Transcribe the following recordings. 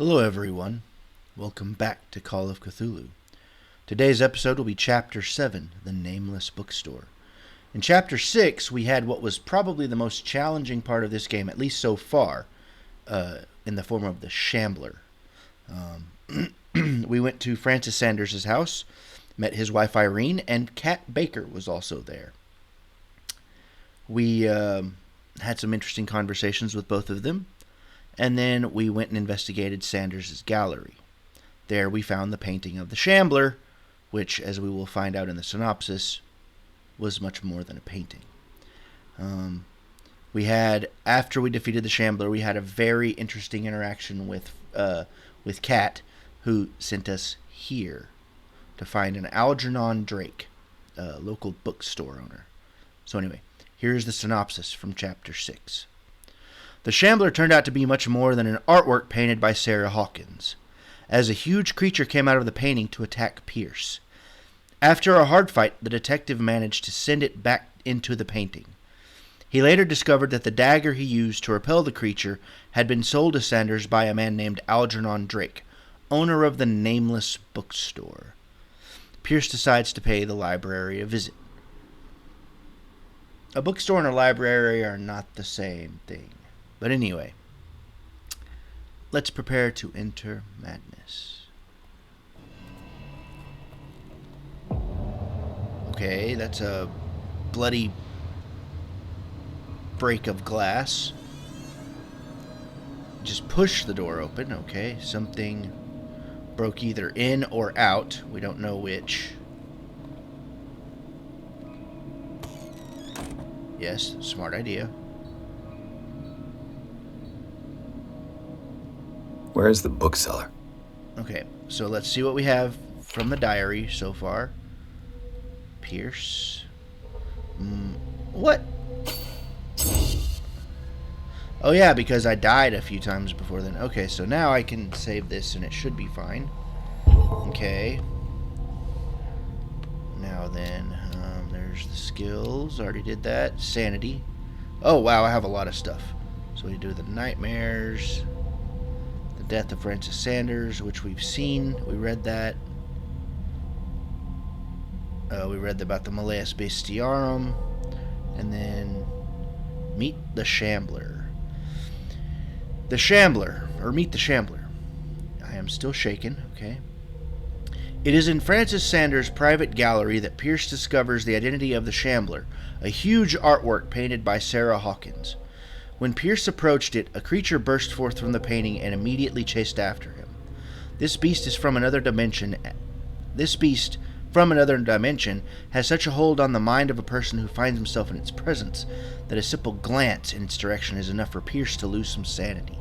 Hello everyone, welcome back to Call of Cthulhu. Today's episode will be Chapter 7, The Nameless Bookstore. In Chapter 6, we had what was probably the most challenging part of this game, at least so far, in the form of the Shambler. We went to Francis Sanders' house, met his wife Irene, and Kat Baker was also there. We had some interesting conversations with both of them. And then we went and investigated Sanders' gallery. There we found the painting of the Shambler, which, as we will find out in the synopsis, was much more than a painting. After we defeated the Shambler, we had a very interesting interaction with Kat, who sent us here to find an Algernon Drake, a local bookstore owner. So anyway, here's the synopsis from Chapter 6. The Shambler turned out to be much more than an artwork painted by Sarah Hawkins, as a huge creature came out of the painting to attack Pierce. After a hard fight, the detective managed to send it back into the painting. He later discovered that the dagger he used to repel the creature had been sold to Sanders by a man named Algernon Drake, owner of the Nameless Bookstore. Pierce decides to pay the library a visit. A bookstore and a library are not the same thing. But anyway, let's prepare to enter madness. Okay, that's a bloody break of glass. Just push the door open, okay. Something broke either in or out. We don't know which. Yes, smart idea. Where is the bookseller? Okay, so let's see what we have from the diary so far. Pierce. What? Oh yeah, because I died a few times before then. Okay, so now I can save this and it should be fine. Okay. Now then, there's the skills. Already did that. Sanity. Oh wow, I have a lot of stuff. So we do the nightmares. Death of Francis Sanders, which we've seen. We read that. We read about the Malleus Bestiarum. And then Meet the Shambler. The Shambler, or Meet the Shambler. I am still shaken, okay. It is in Francis Sanders' private gallery that Pierce discovers the identity of the Shambler, a huge artwork painted by Sarah Hawkins. When Pierce approached it, a creature burst forth from the painting and immediately chased after him. This beast from another dimension has such a hold on the mind of a person who finds himself in its presence that a simple glance in its direction is enough for Pierce to lose some sanity.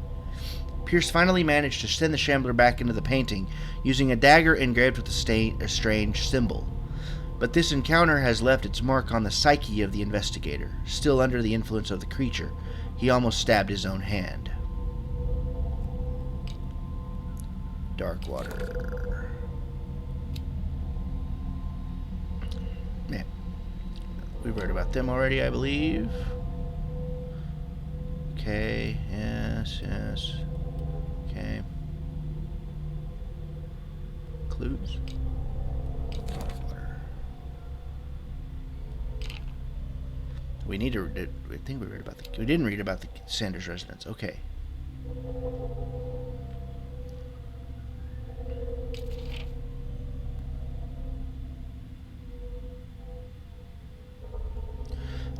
Pierce finally managed to send the Shambler back into the painting using a dagger engraved with a strange symbol. But this encounter has left its mark on the psyche of the investigator. Still under the influence of the creature, he almost stabbed his own hand. Darkwater. Yeah. We've read about them already, I believe. Okay, yes. Okay. Clues. Darkwater. We need to. I think we read about we didn't read about the Sanders residence. Okay.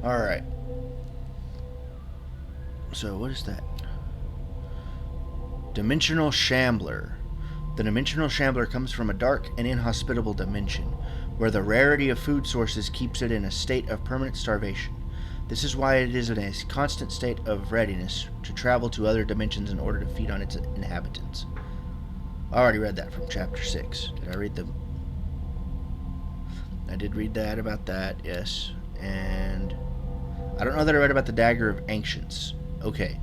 All right. So what is that? Dimensional Shambler. The Dimensional Shambler comes from a dark and inhospitable dimension, where the rarity of food sources keeps it in a state of permanent starvation. This is why it is in a constant state of readiness to travel to other dimensions in order to feed on its inhabitants. I already read that from Chapter 6. Did I read them? I did read that about that, yes. And I don't know that I read about the Dagger of Ancients. Okay.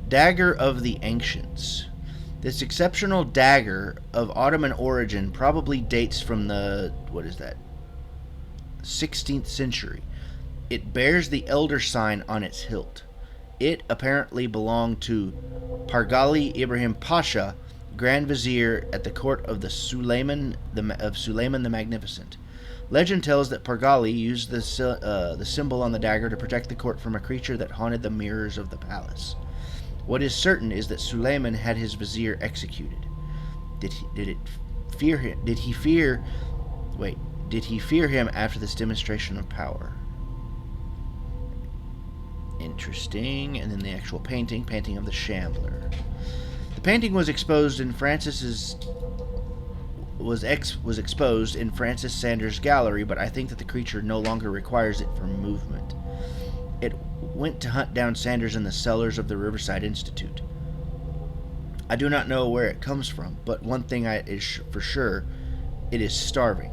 Dagger of the Ancients. This exceptional dagger of Ottoman origin probably dates from the, 16th century. It bears the elder sign on its hilt. It apparently belonged to Pargali Ibrahim Pasha, Grand Vizier at the court of Suleiman the Magnificent. Legend tells that Pargali used the symbol on the dagger to protect the court from a creature that haunted the mirrors of the palace. What is certain is that Suleiman had his vizier executed. Did he fear him after this demonstration of power? Interesting. And then the actual painting of the Shambler. The painting was exposed in exposed in Francis Sanders' gallery, but I think that the creature no longer requires it for movement. It went to hunt down Sanders in the cellars of the Riverside Institute. I do not know where it comes from, but one thing is for sure, it is starving.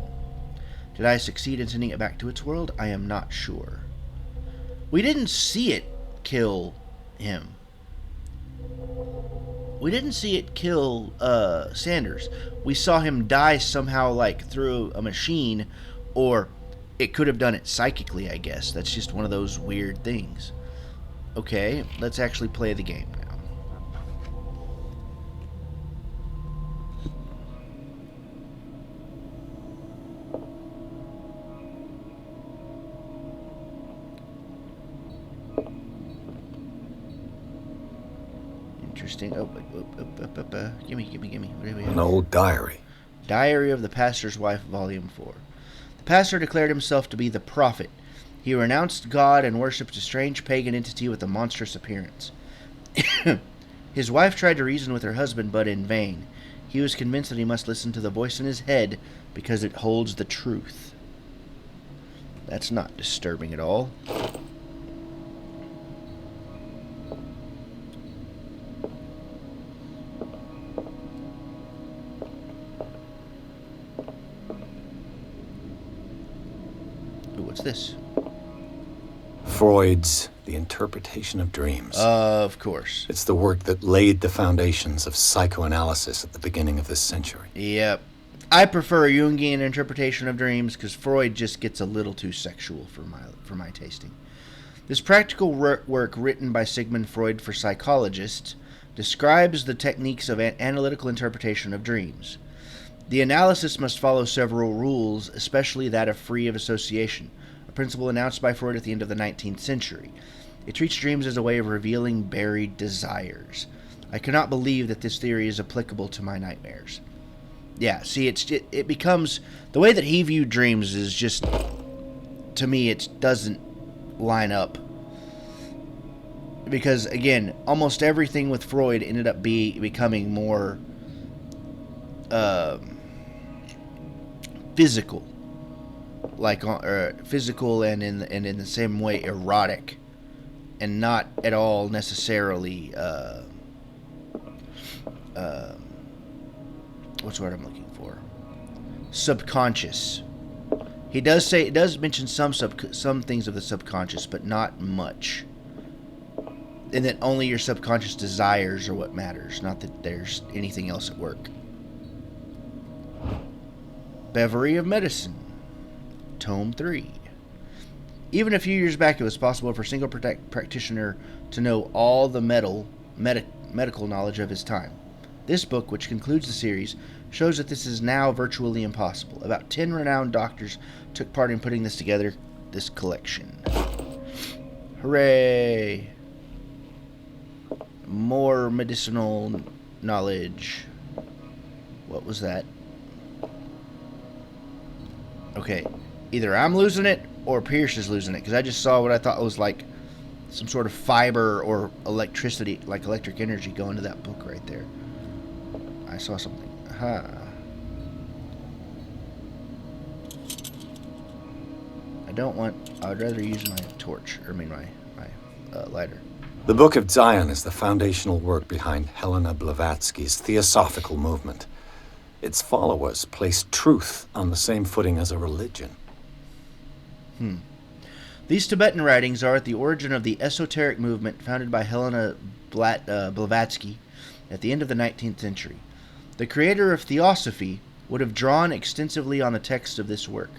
Did I succeed in sending it back to its world? I am not sure. We didn't see it kill him. We didn't see it kill Sanders. We saw him die somehow, like through a machine, or it could have done it psychically, I guess. That's just one of those weird things. Okay, let's actually play the game now. Interesting. Gimme. What do we have? An old diary. Diary of the Pastor's Wife, Volume 4. The pastor declared himself to be the prophet. He renounced God and worshipped a strange pagan entity with a monstrous appearance. His wife tried to reason with her husband, but in vain. He was convinced that he must listen to the voice in his head because it holds the truth. That's not disturbing at all. What's this? Freud's The Interpretation of Dreams. Of course. It's the work that laid the foundations of psychoanalysis at the beginning of this century. Yep. I prefer a Jungian interpretation of dreams because Freud just gets a little too sexual for my tasting. This practical work written by Sigmund Freud for psychologists describes the techniques of analytical interpretation of dreams. The analysis must follow several rules, especially that of free of association, a principle announced by Freud at the end of the 19th century. It treats dreams as a way of revealing buried desires. I cannot believe that this theory is applicable to my nightmares. Yeah, see, it becomes... The way that he viewed dreams is just... To me, it doesn't line up. Because, again, almost everything with Freud ended up becoming more... physical, physical, and in the same way erotic, and not at all necessarily what's the word I'm looking for? Subconscious. It does mention some things of the subconscious, but not much, and that only your subconscious desires are what matters, not that there's anything else at work. Beverly of Medicine, Tome 3. Even a few years back, it was possible for a single practitioner to know all the medical knowledge of his time. This book, which concludes the series, shows that this is now virtually impossible. About 10 renowned doctors took part in putting this collection. Hooray! More medicinal knowledge. What was that? Okay, either I'm losing it or Pierce is losing it, because I just saw what I thought was like some sort of fiber or electricity, like electric energy going to that book right there. I saw something. Aha. I'd rather use my torch, my lighter. The Book of Zion is the foundational work behind Helena Blavatsky's Theosophical movement. Its followers place truth on the same footing as a religion. These Tibetan writings are at the origin of the esoteric movement founded by Helena Blavatsky at the end of the 19th century. The creator of Theosophy would have drawn extensively on the text of this work,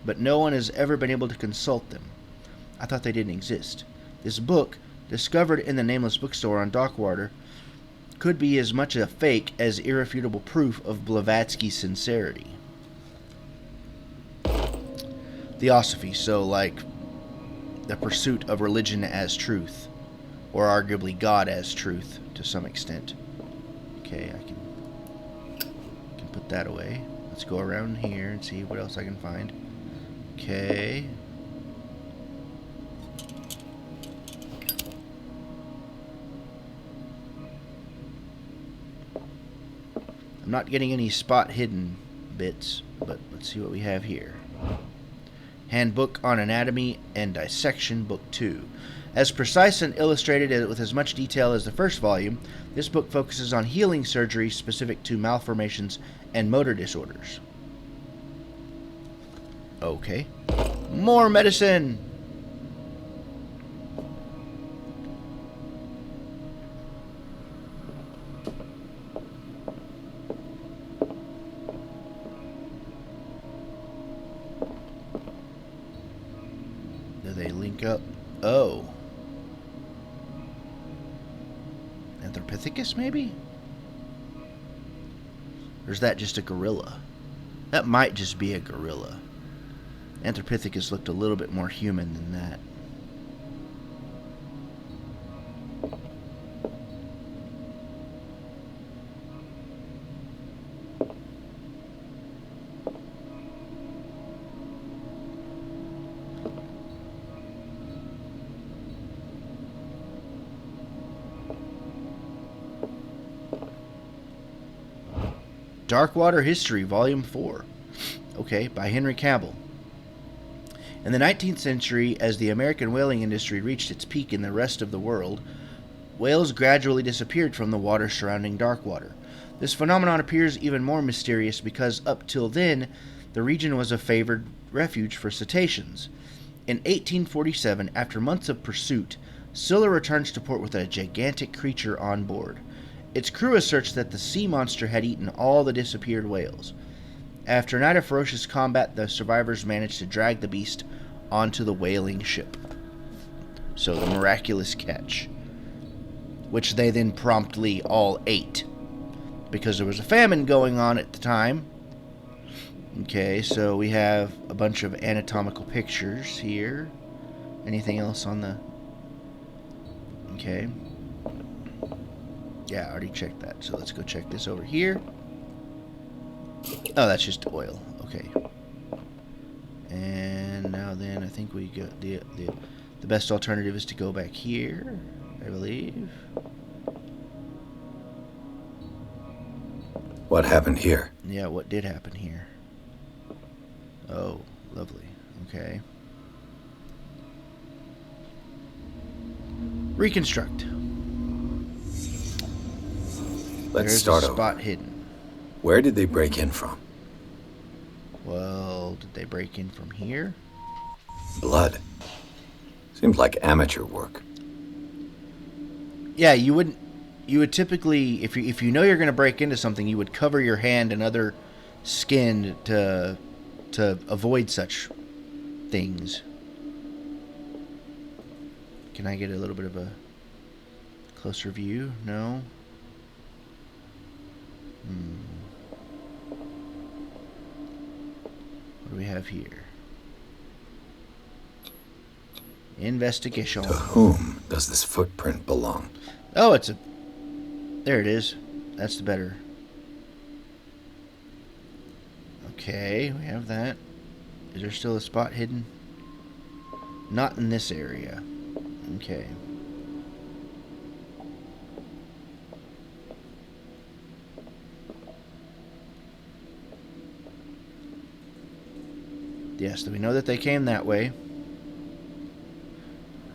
but no one has ever been able to consult them. I thought they didn't exist. This book, discovered in the Nameless Bookstore on Dockwater, could be as much a fake as irrefutable proof of Blavatsky's sincerity. Theosophy, so like the pursuit of religion as truth, or arguably God as truth to some extent. Okay, I can put that away. Let's go around here and see what else I can find. Okay. I'm not getting any spot hidden bits, but let's see what we have here. Handbook on Anatomy and Dissection, Book 2. As precise and illustrated with as much detail as the first volume, this book focuses on healing surgery specific to malformations and motor disorders. Okay. More medicine! Do they link up? Oh. Anthropithecus, maybe? Or is that just a gorilla? That might just be a gorilla. Anthropithecus looked a little bit more human than that. Darkwater History, Volume 4. Okay, by Henry Campbell. In the 19th century, as the American whaling industry reached its peak in the rest of the world, whales gradually disappeared from the water surrounding Darkwater. This phenomenon appears even more mysterious because up till then, the region was a favored refuge for cetaceans. In 1847, after months of pursuit, Scylla returns to port with a gigantic creature on board. Its crew asserts that the sea monster had eaten all the disappeared whales. After a night of ferocious combat, the survivors managed to drag the beast onto the whaling ship. So the miraculous catch, which they then promptly all ate, because there was a famine going on at the time. Okay, so we have a bunch of anatomical pictures here. Anything else on the... Okay. Yeah, I already checked that. So let's go check this over here. Oh, that's just oil. Okay. And now then, I think we got the best alternative is to go back here, I believe. What happened here? Yeah, what did happen here? Oh, lovely. Okay. Reconstruct. Let's There's start a over. spot hidden. Where did they break in from? Well, did they break in from here? Blood. Seems like amateur work. Yeah, you would typically, if you know you're going to break into something, you would cover your hand and other skin to avoid such things. Can I get a little bit of a closer view? No. What do we have here? Investigation. To whom does this footprint belong? Oh, it's a... There it is. That's the better. Okay, we have that. Is there still a spot hidden? Not in this area. Okay. Yes, we know that they came that way.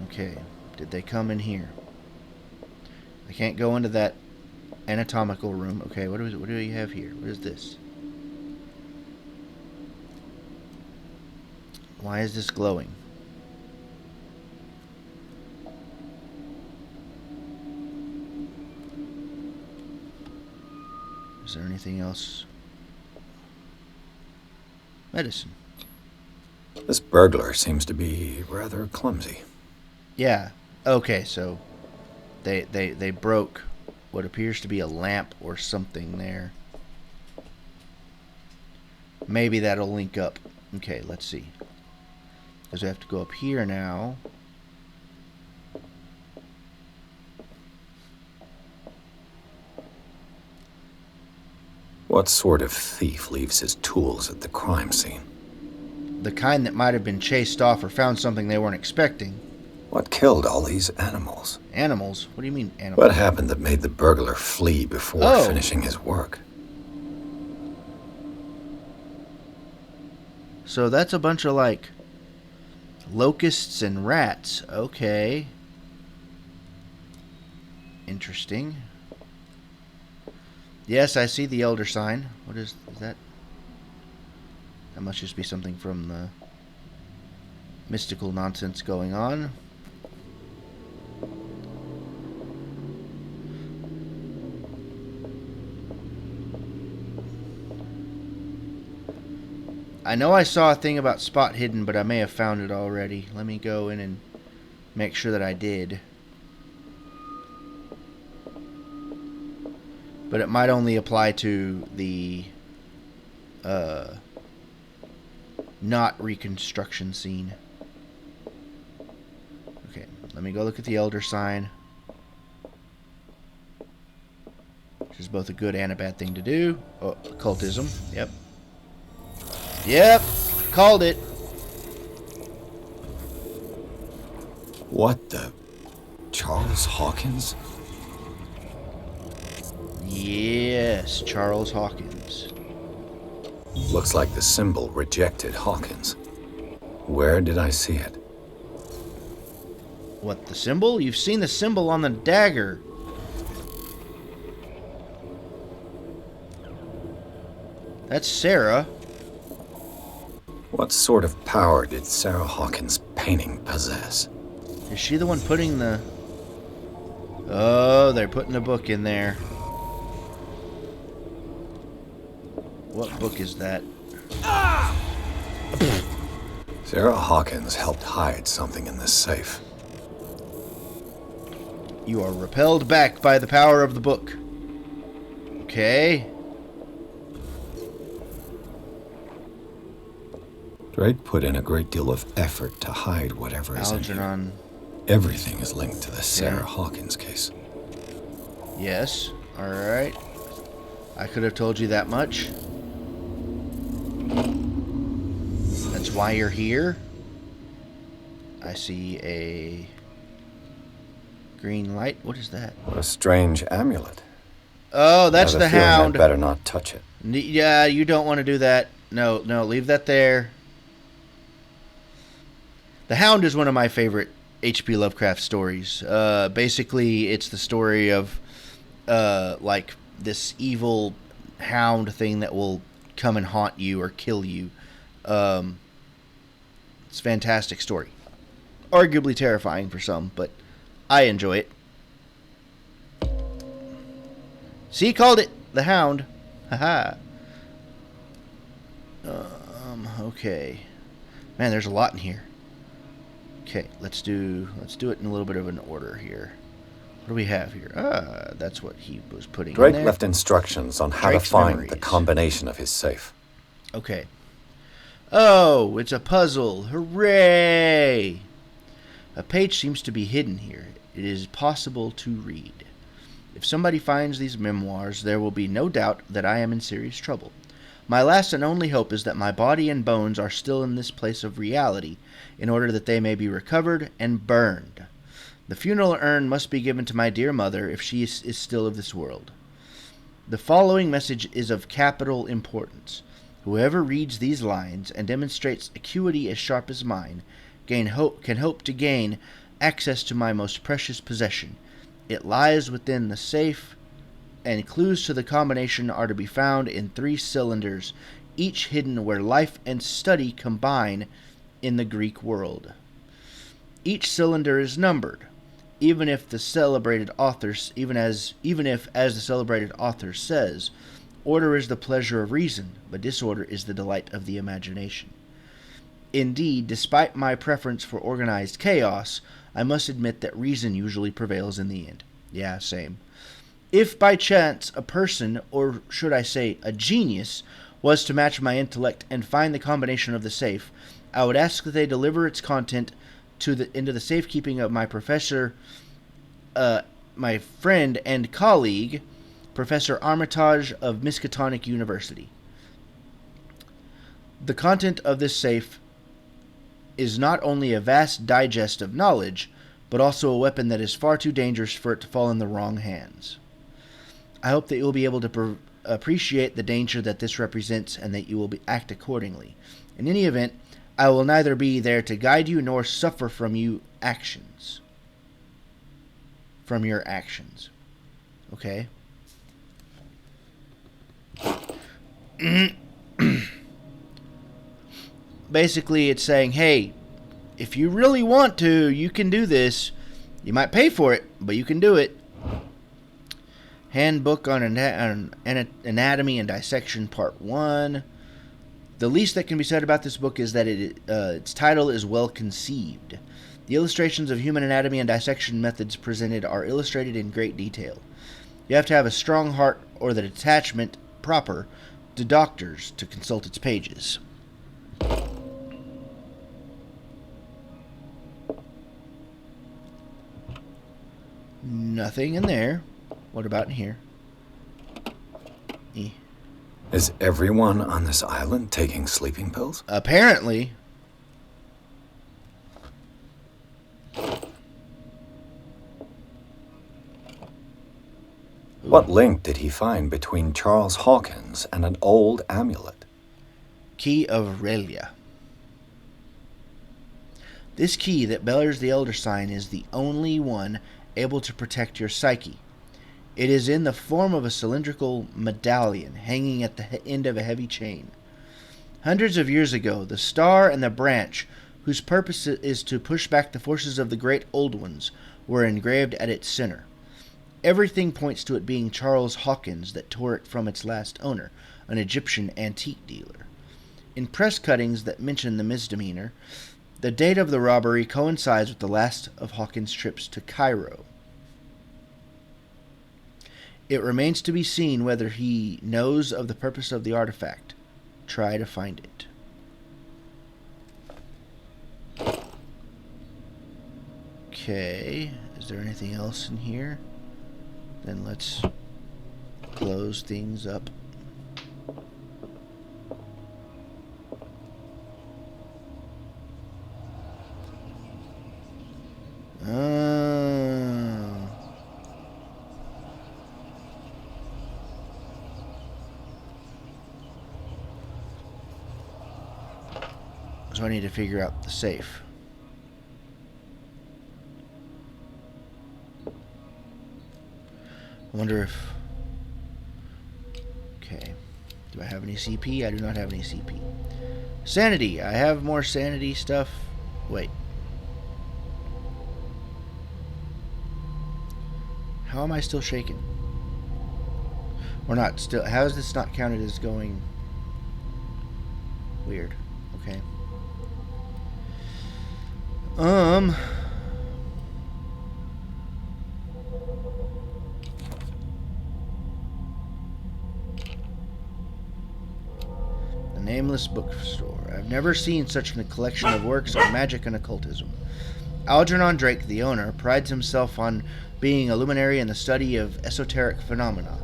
Okay, did they come in here? I can't go into that anatomical room. Okay, what do we have here? What is this? Why is this glowing? Is there anything else? Medicine. This burglar seems to be rather clumsy. Yeah, Okay, so they broke what appears to be a lamp or something there. Maybe that'll link up. Okay, let's see. Because we have to go up here now. What sort of thief leaves his tools at the crime scene? The kind that might have been chased off or found something they weren't expecting. What killed all these animals? Animals? What do you mean animals? What happened that made the burglar flee before finishing his work? So that's a bunch of, like, locusts and rats. Okay. Interesting. Yes, I see the elder sign. What is that? That must just be something from the mystical nonsense going on. I know I saw a thing about spot hidden, but I may have found it already. Let me go in and make sure that I did. But it might only apply to the not reconstruction scene. Okay, let me go look at the elder sign. Which is both a good and a bad thing to do. Oh, occultism. Yep. Yep, called it. What the? Charles Hawkins? Yes, Charles Hawkins. Looks like the symbol rejected Hawkins. Where did I see it? What, the symbol? You've seen the symbol on the dagger. That's Sarah. What sort of power did Sarah Hawkins' painting possess? Is she the one putting the... Oh, they're putting a book in there. What book is that? Sarah Hawkins helped hide something in this safe. You are repelled back by the power of the book. Okay. Drake put in a great deal of effort to hide whatever is in here. Algernon. Everything is linked to the Sarah Hawkins case. Yes. Alright. I could have told you that much. That's why you're here. I see a green light. What is that? What a strange amulet. Oh, that's the hound. I better not touch it. Yeah, you don't want to do that. No, leave that there. The Hound is one of my favorite H.P. Lovecraft stories. Basically, it's the story of like this evil hound thing that will come and haunt you or kill you. It's a fantastic story. Arguably terrifying for some, but I enjoy it. See, called it The Hound. Haha. Okay. Man, there's a lot in here. Okay, let's do it in a little bit of an order here. What do we have here? That's what he was putting Drake in there. left instructions on how Drake's to find memories. the combination of his safe. Okay. Oh, it's a puzzle. Hooray! A page seems to be hidden here. It is possible to read. If somebody finds these memoirs, there will be no doubt that I am in serious trouble. My last and only hope is that my body and bones are still in this place of reality, in order that they may be recovered and burned. The funeral urn must be given to my dear mother if she is still of this world. The following message is of capital importance. Whoever reads these lines and demonstrates acuity as sharp as mine can hope to gain access to my most precious possession. It lies within the safe, and clues to the combination are to be found in 3 cylinders, each hidden where life and study combine in the Greek world. Each cylinder is numbered, even if, as the celebrated author says, order is the pleasure of reason, but disorder is the delight of the imagination. Indeed, despite my preference for organized chaos, I must admit that reason usually prevails in the end. Yeah, same. If by chance a person, or should I say a genius, was to match my intellect and find the combination of the safe, I would ask that they deliver its content into the safekeeping of my professor, my friend and colleague, Professor Armitage of Miskatonic University. The content of this safe is not only a vast digest of knowledge, but also a weapon that is far too dangerous for it to fall in the wrong hands. I hope that you will be able to appreciate the danger that this represents and that you will act accordingly. In any event, I will neither be there to guide you nor suffer from your actions. Okay? Basically, it's saying, hey, if you really want to, you can do this. You might pay for it, but you can do it. Handbook on Anatomy and Dissection, Part 1. The least that can be said about this book is that its title is well conceived. The illustrations of human anatomy and dissection methods presented are illustrated in great detail. You have to have a strong heart or the detachment proper to doctors to consult its pages. Nothing in there. What about in here? Is everyone on this island taking sleeping pills? Apparently. What link did he find between Charles Hawkins and an old amulet? Key of Relia. This key that bears the Elder Sign is the only one able to protect your psyche. It is in the form of a cylindrical medallion hanging at the end of a heavy chain. Hundreds of years ago, the star and the branch, whose purpose is to push back the forces of the great old ones, were engraved at its center. Everything points to it being Charles Hawkins that tore it from its last owner, an Egyptian antique dealer. In press cuttings that mention the misdemeanor, the date of the robbery coincides with the last of Hawkins' trips to Cairo. It remains to be seen whether he knows of the purpose of the artifact. Try to find it. Okay, is there anything else in here? Then let's close things up. So I need to figure out the safe. I wonder if... Okay. Do I have any CP? I do not have any CP. Sanity. I have more sanity stuff. Wait. How am I still shaking? Or not still... How is this not counted as going... Weird. Okay. The Nameless Bookstore. I've never seen such a collection of works on magic and occultism. Algernon Drake, the owner, prides himself on being a luminary in the study of esoteric phenomena.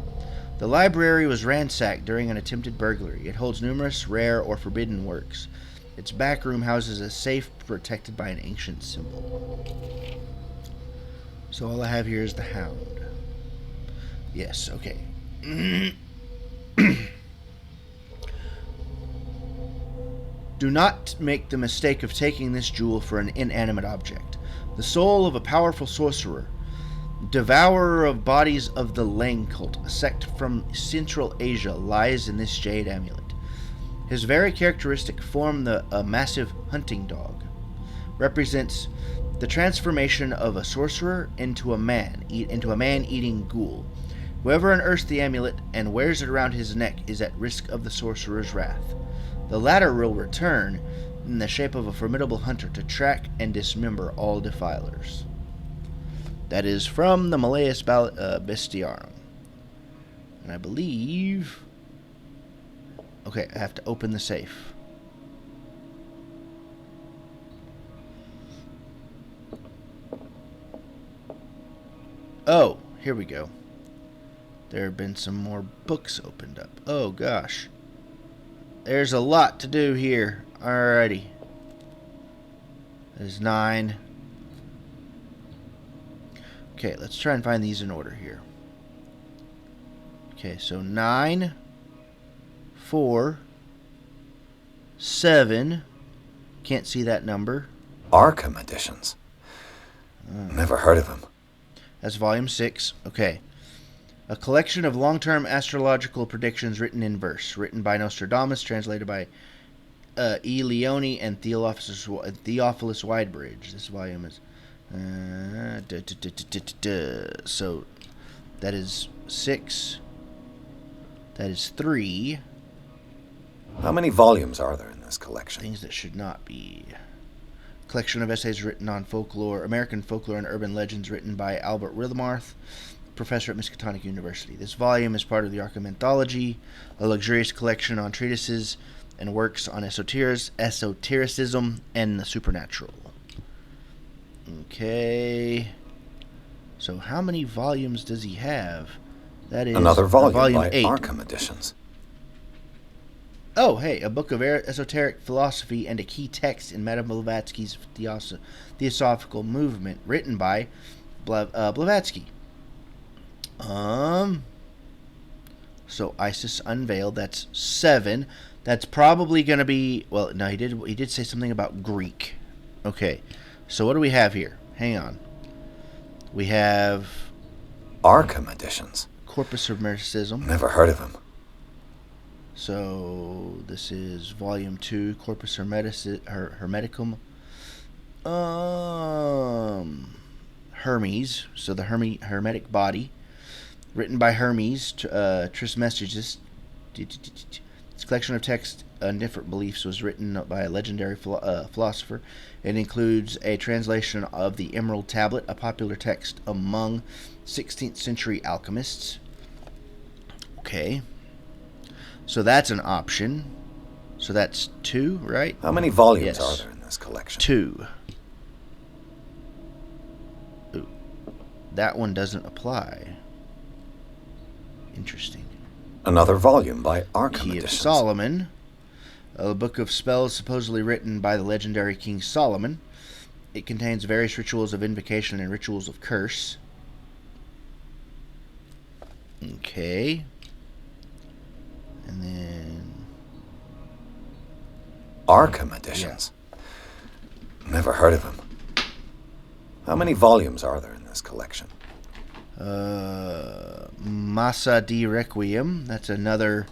The library was ransacked during an attempted burglary. It holds numerous rare or forbidden works. Its back room houses a safe protected by an ancient symbol. So all I have here is the Hound. Yes, okay. Do not make the mistake of taking this jewel for an inanimate object. The soul of a powerful sorcerer, devourer of bodies of the Lang cult, a sect from Central Asia, lies in this jade amulet. His very characteristic form, a massive hunting dog, represents the transformation of a sorcerer into a man-eating ghoul. Whoever unearths the amulet and wears it around his neck is at risk of the sorcerer's wrath. The latter will return, in the shape of a formidable hunter to track and dismember all defilers. That is from the Malleus Bestiarum. And I believe... Okay, I have to open the safe. Oh, here we go. There have been some more books opened up. Oh, gosh. There's a lot to do here. Alrighty. There's 9. Okay, let's try and find these in order here. Okay, so 9, 4, 7. Can't see that number. Arkham editions. Never heard of them. That's volume 6. Okay. A collection of long-term astrological predictions written in verse. Written by Nostradamus, translated by E. Leone and Theophilus Widebridge. This volume is... So, that is 6. That is 3. How many volumes are there in this collection? Things that should not be... Collection of essays written on folklore, American folklore and urban legends, written by Albert Rilmarth, professor at Miskatonic University. This volume is part of the Arkham Anthology, a luxurious collection on treatises and works on esotericism and the supernatural. Okay. So how many volumes does he have? That is another volume by 8. Arkham editions. Oh, hey, a book of esoteric philosophy and a key text in Madame Blavatsky's Theosophical Movement, written by Blavatsky. So Isis Unveiled, that's 7. That's probably going to be, well, no, he did say something about Greek. Okay, so what do we have here? Hang on. We have... Arkham editions. Corpus Hermeticism. Never heard of him. So this is volume 2, Corpus Hermeticum. Hermes, so the Hermetic body, written by Hermes Trismegistus. This collection of texts on different beliefs was written by a legendary philosopher. It includes a translation of the Emerald Tablet, a popular text among 16th century alchemists. Okay. So that's an option. So that's 2, right? How many volumes Yes. are there in this collection? 2. Ooh. That one doesn't apply. Interesting. Another volume by Arkham Key of editions. Solomon. A book of spells supposedly written by the legendary King Solomon. It contains various rituals of invocation and rituals of curse. Okay. And then... Arkham editions. Never heard of him. How many volumes are there in this collection? Massa di Requiem. That's another...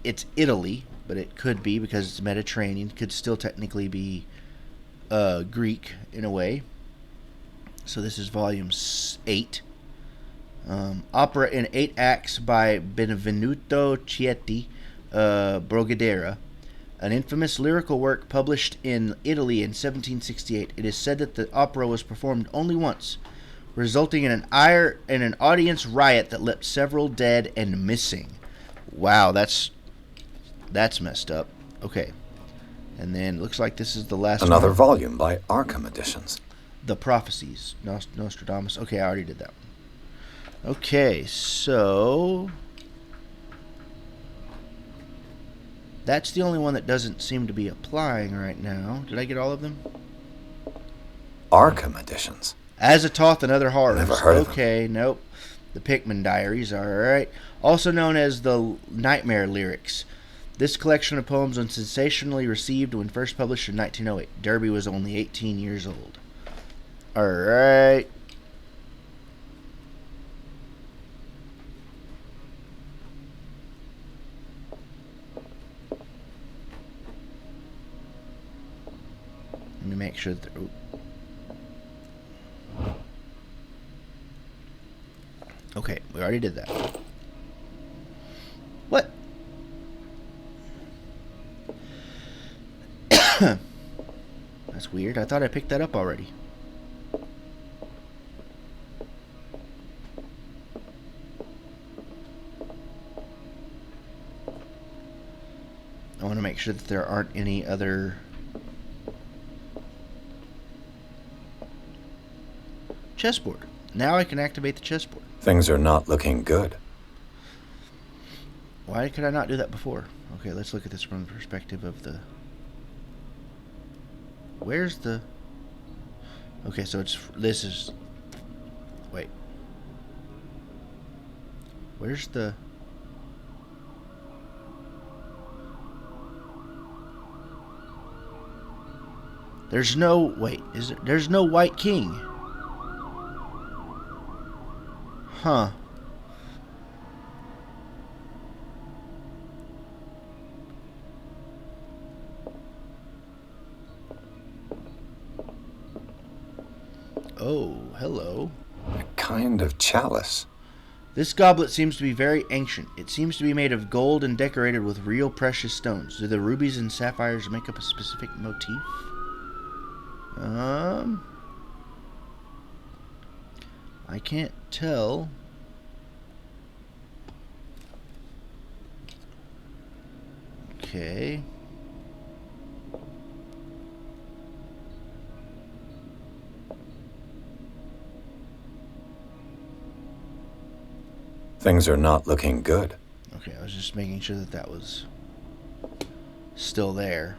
It's Italy, but it could be, because it's Mediterranean, could still technically be Greek in a way. So this is volume 8. Opera in 8 acts by Benvenuto Chieti Brogadera, an infamous lyrical work published in Italy in 1768. It is said that the opera was performed only once, resulting in an audience riot that left several dead and missing. Wow, that's messed up. Okay. And then looks like this is the last Another one. volume by Arkham editions. The Prophecies, Nostradamus. Okay, I already did that one. Okay, so that's the only one that doesn't seem to be applying right now. Did I get all of them? Arkham editions. Azathoth and Other Horrors. Never heard of them. Okay, nope. The Pickman Diaries, alright. Also known as the Nightmare Lyrics. This collection of poems was sensationally received when first published in 1908. Derby was only 18 years old. Alright. Let me make sure that... Okay, we already did that. What? That's weird. I thought I picked that up already. I want to make sure that there aren't any other chessboard. Now I can activate the chessboard. Things are not looking good. Why could I not do that before? Okay, let's look at this from the perspective of the... Where's the... Okay, so it's... This is... Wait. Where's the... There's no... Wait, is there... There's no white king. Huh. Oh, hello. A kind of chalice. This goblet seems to be very ancient. It seems to be made of gold and decorated with real precious stones. Do the rubies and sapphires make up a specific motif? I can't tell. Okay. Things are not looking good. Okay, I was just making sure that that was still there.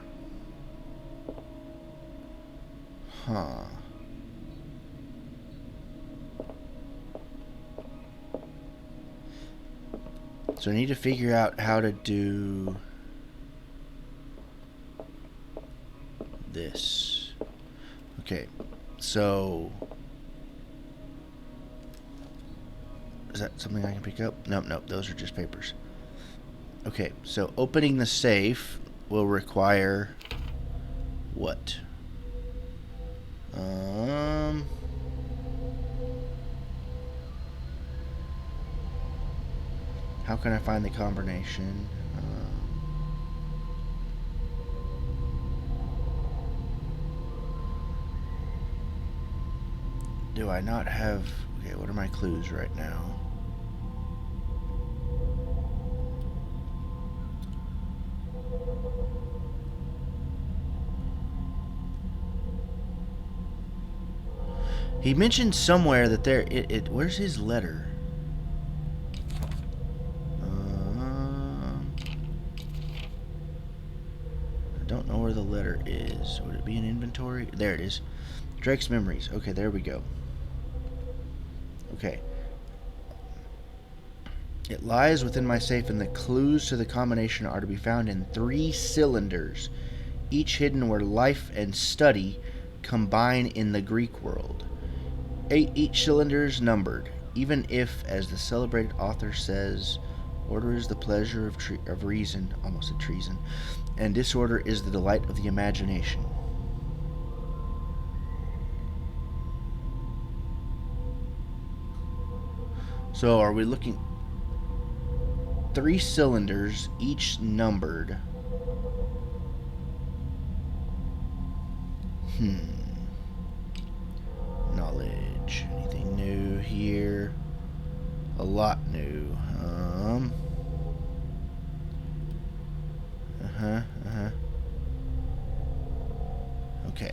Huh. So I need to figure out how to do this. Okay, so is that something I can pick up? Nope, nope, those are just papers. Okay, so opening the safe will require what? How can I find the combination? Do I not have... Okay, what are my clues right now? He mentioned somewhere that there... where's his letter? I don't know where the letter is. Would it be in inventory? There it is. Drake's memories. Okay, there we go. Okay. It lies within my safe, and the clues to the combination are to be found in 3 cylinders, each hidden where life and study combine in the Greek world. Each cylinder is numbered, even if, as the celebrated author says, order is the pleasure of reason, almost a treason, and disorder is the delight of the imagination. So are we looking... 3 cylinders, each numbered. Knowledge. Anything new here? A lot new. Okay.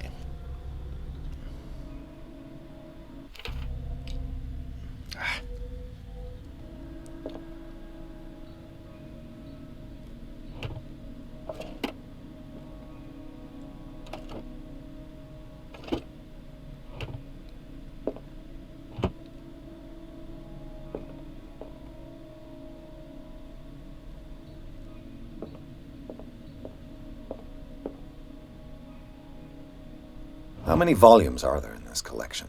How many volumes are there in this collection?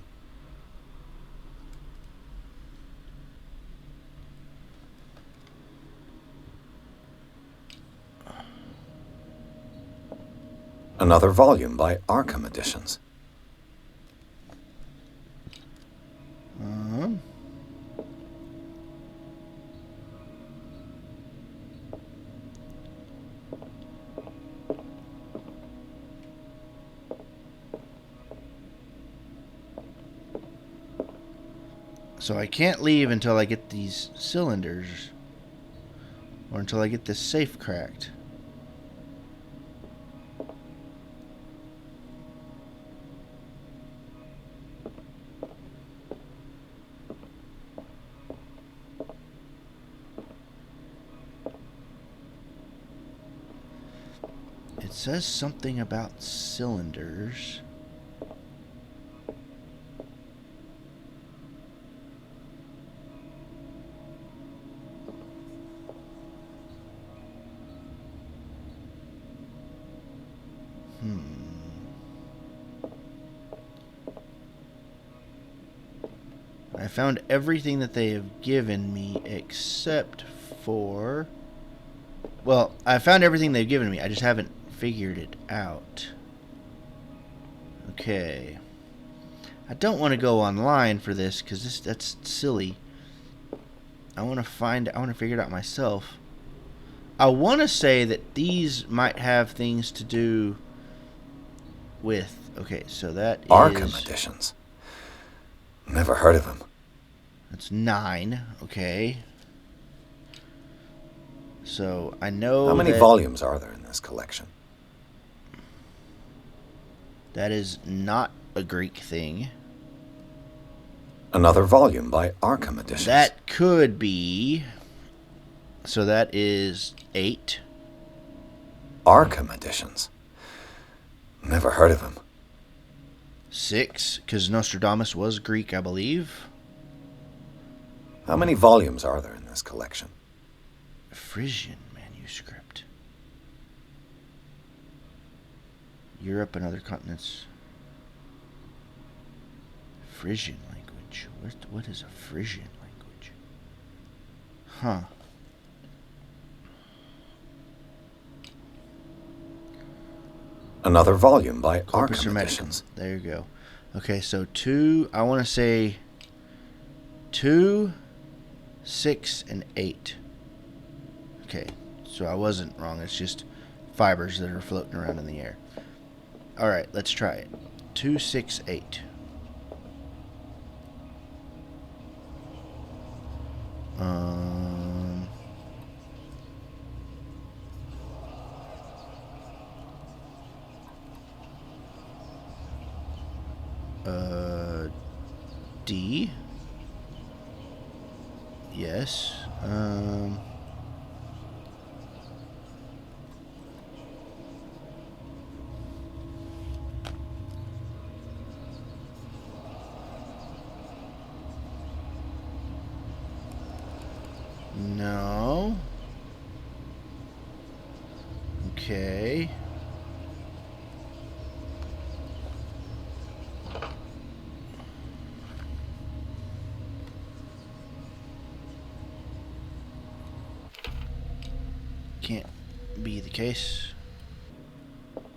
Another volume by Arkham Editions. So I can't leave until I get these cylinders. Or until I get this safe cracked. It says something about cylinders. I found everything that they have given me except for... Well, I found everything they've given me. I just haven't figured it out. Okay. I don't want to go online for this because that's silly. I want to figure it out myself. I want to say that these might have things to do with... Okay, so that Arkham is... editions. Never heard of them. That's 9. Okay. So I know. How many volumes are there in this collection? That is not a Greek thing. Another volume by Arkham editions. That could be. So that is 8. Arkham editions. Never heard of them. 6, because Nostradamus was Greek, I believe. How many volumes are there in this collection? Frisian manuscript. Europe and other continents. Frisian language. What is a Frisian language? Huh. Another volume by Corpus Arkham Hermeticum. editions. There you go. Okay, so 2, I want to say 2, 6, and 8. Okay, so I wasn't wrong. It's just fibers that are floating around in the air. Alright, let's try it. 2, 6, 8. D. Yes. No. Okay. Can't be the case.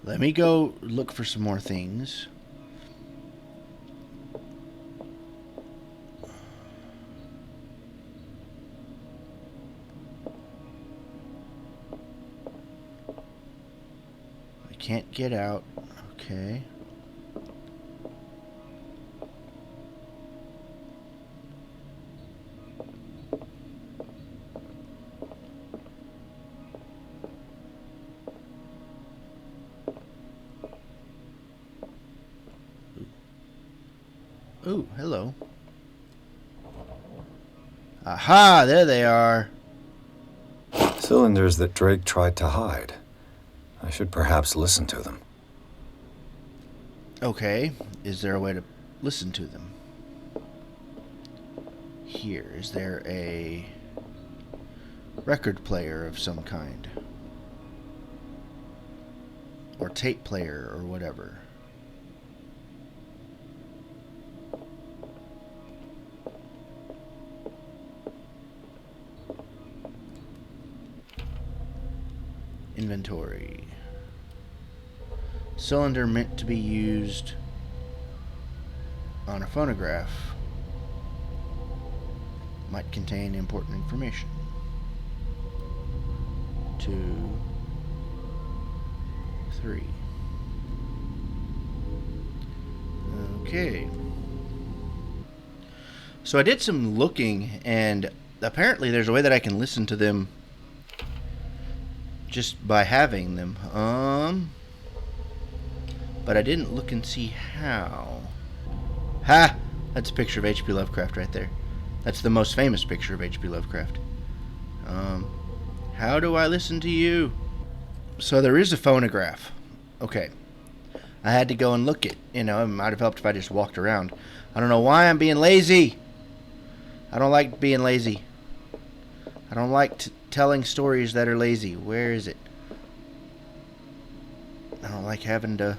Let me go look for some more things. I can't get out. Okay. Ooh, hello. Aha, there they are. Cylinders that Drake tried to hide. I should perhaps listen to them. Okay, is there a way to listen to them? Here, is there a record player of some kind? Or tape player, or whatever? Inventory. Cylinder meant to be used on a phonograph. Might contain important information. 2, 3. Okay. So I did some looking, and apparently there's a way that I can listen to them just by having them. But I didn't look and see how. Ha! That's a picture of H.P. Lovecraft right there. That's the most famous picture of H.P. Lovecraft. How do I listen to you? So there is a phonograph. Okay. I had to go and look it. You know, it might have helped if I just walked around. I don't know why I'm being lazy. I don't like being lazy. I don't like telling stories that are lazy. Where is it? I don't like having to...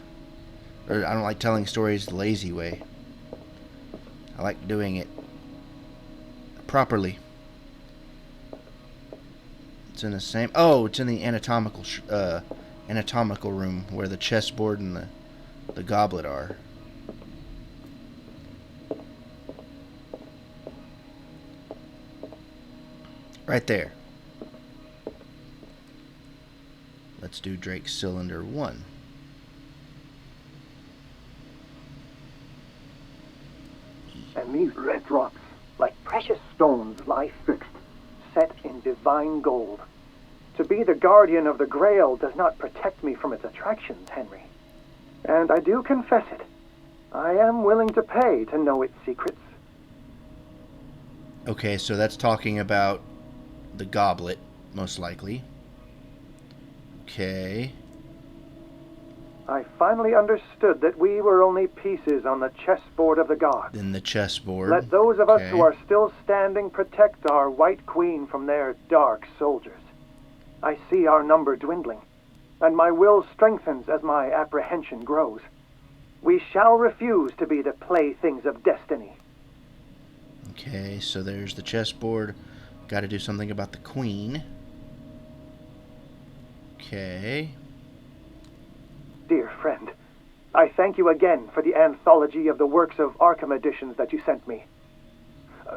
Or I don't like telling stories the lazy way. I like doing it properly. It's in the same... Oh, it's in the anatomical room where the chessboard and the goblet are. Right there. Let's do Drake's Cylinder 1. And these red drops, like precious stones, lie fixed, set in divine gold. To be the guardian of the Grail does not protect me from its attractions, Henry. And I do confess it. I am willing to pay to know its secrets. Okay, so that's talking about the goblet, most likely. Okay. I finally understood that we were only pieces on the chessboard of the gods. In the chessboard. Let those of us who are still standing protect our White Queen from their dark soldiers. I see our number dwindling, and my will strengthens as my apprehension grows. We shall refuse to be the playthings of destiny. Okay, so there's the chessboard. Got to do something about the queen. Okay. Dear friend, I thank you again for the anthology of the works of Arkham editions that you sent me.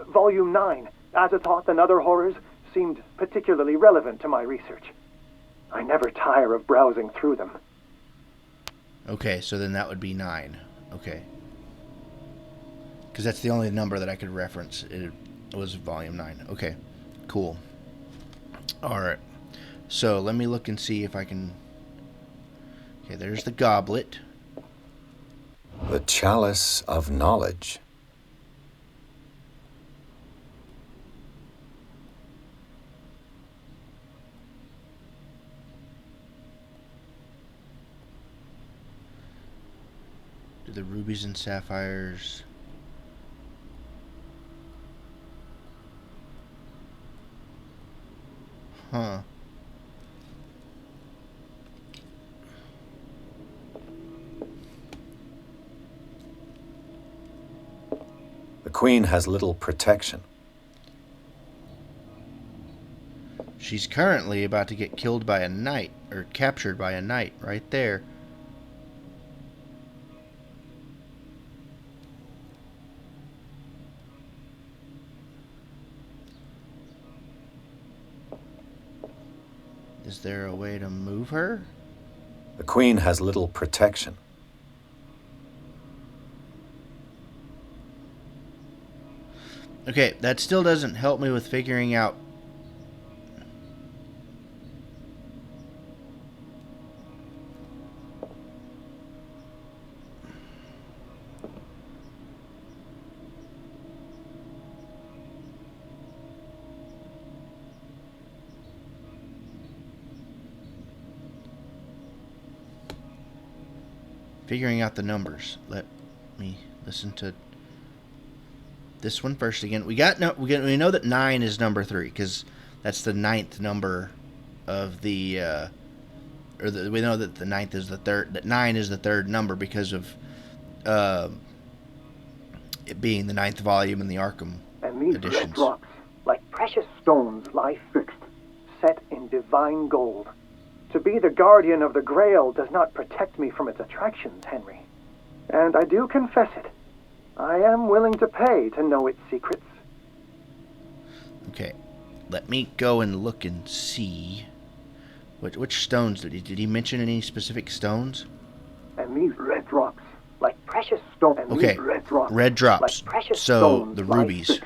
Volume 9, Azathoth and Other Horrors, seemed particularly relevant to my research. I never tire of browsing through them. Okay, so then that would be 9. Okay. Because that's the only number that I could reference. It was volume 9. Okay, cool. Alright. So let me look and see if I can... Okay, there's the goblet. The Chalice of Knowledge. Do the rubies and sapphires... Huh. The Queen has little protection. She's currently about to get killed by a knight, or captured by a knight, right there. Is there a way to move her? The Queen has little protection. Okay, that still doesn't help me with figuring out... figuring out the numbers. Let me listen to this one first again. We know that 9 is number 3 because that's the 9th number of the we know that the 9th is the third. That 9 is the third number because of it being the 9th volume in the Arkham And these editions. red drops, like precious stones, lie fixed, set in divine gold. To be the guardian of the Grail does not protect me from its attractions, Henry. And I do confess it. I am willing to pay to know its secrets. Okay, let me go and look and see. Which stones did he mention? Any specific stones? And these red drops, like precious stone. And Okay, these red drops, red drops. like precious So, stones, the lie rubies. fixed,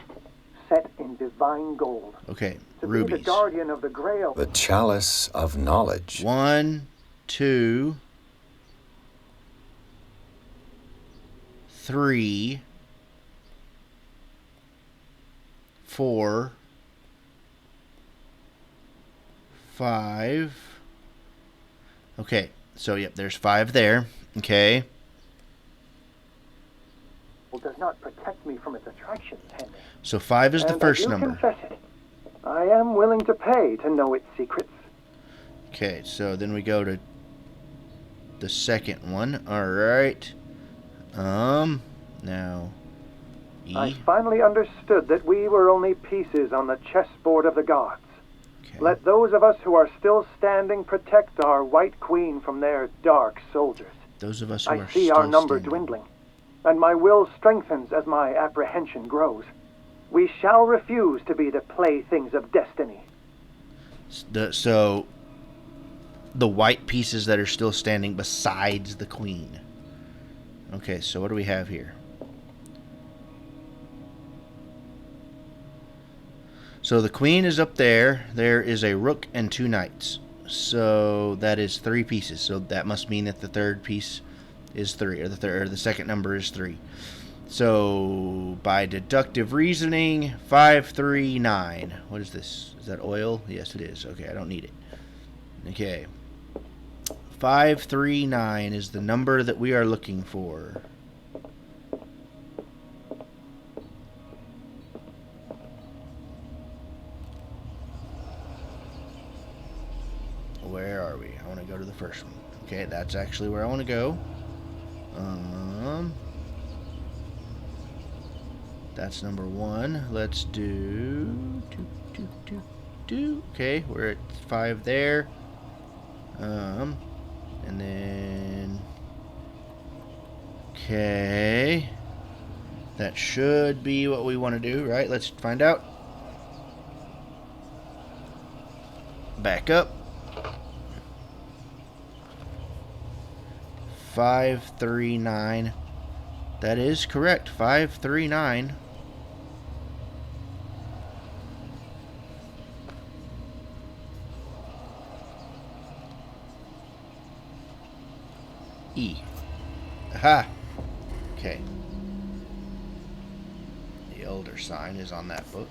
set in divine gold. Okay, To be rubies. the guardian of the Grail. The chalice of knowledge. 1, 2, 3, 4, 5. Okay, so yep, there's 5 there. Okay. Does not protect me from its attractions, Henry. So 5 is the first I do number. confess it. I am willing to pay to know its secrets. Okay, so then we go to the second one. Alright. Now E. I finally understood that we were only pieces on the chessboard of the gods. Okay. Let those of us who are still standing protect our White Queen from their dark soldiers. Those of us who I are see still our number standing. dwindling, and my will strengthens as my apprehension grows. We shall refuse to be the playthings of destiny. So the white pieces that are still standing besides the queen. Okay, so what do we have here? So the queen is up there. There is a rook and 2 knights. So that is 3 pieces. So that must mean that the third piece is 3, or the second number is 3. So by deductive reasoning, 5, 3, 9. What is this? Is that oil? Yes, it is. Okay, I don't need it. Okay. 5, 3, 9 is the number that we are looking for. Where are we? I want to go to the first one. Okay, that's actually where I want to go. That's number 1. Let's do... Okay, we're at 5 there. And then... Okay. That should be what we want to do, right? Let's find out. Back up. 5, 3, 9. That is correct. 5, 3, 9. E. Aha. Okay. The elder sign is on that book.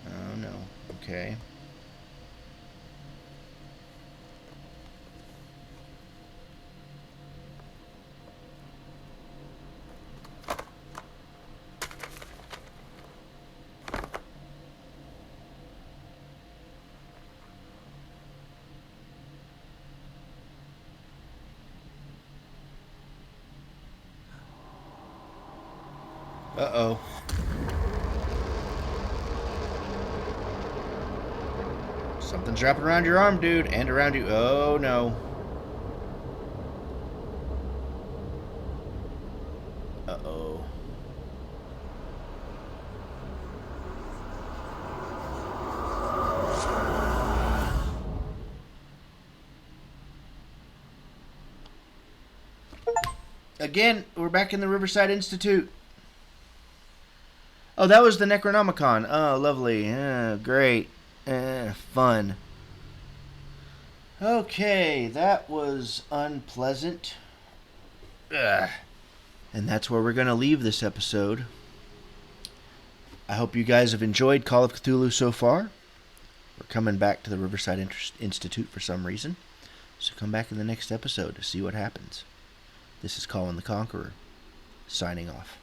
Oh no. Okay. Uh-oh. Something's wrapping around your arm, dude, and around you. Oh, no. Uh-oh. Again, we're back in the Riverside Institute. Oh, that was the Necronomicon. Oh, lovely. Great. Fun. Okay, that was unpleasant. Ugh. And that's where we're going to leave this episode. I hope you guys have enjoyed Call of Cthulhu so far. We're coming back to the Riverside Institute for some reason. So come back in the next episode to see what happens. This is Colin the Conqueror, signing off.